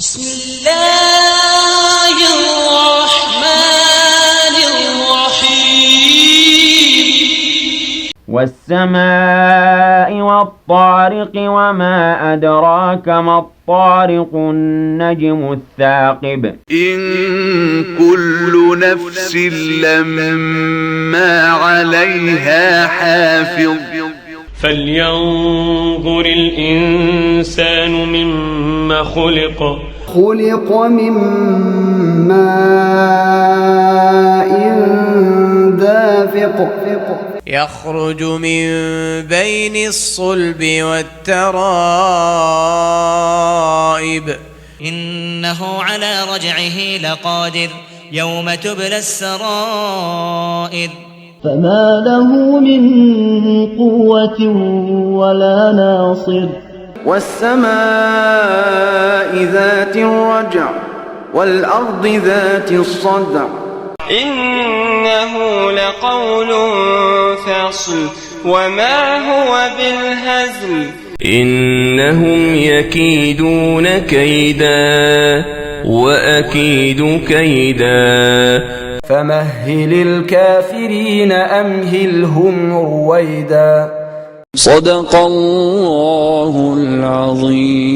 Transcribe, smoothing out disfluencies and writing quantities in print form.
بسم الله الرحمن الرحيم والسماء والطارق وما أدراك ما الطارق النجم الثاقب إن كل نفس لما عليها حافظ فلينظر الإنسان مما خلق خلق من ماء دافق يخرج من بين الصلب والترائب إنه على رجعه لقادر يوم تبلى السرائر فما له من قوة ولا ناصر والسماء ذات الرجع والأرض ذات الصدع إنه لقول فصل وما هو بالهزل إنهم يكيدون كيدا وأكيد كيدا فمهل الكافرين أمهلهم رويدا. صدق الله العظيم.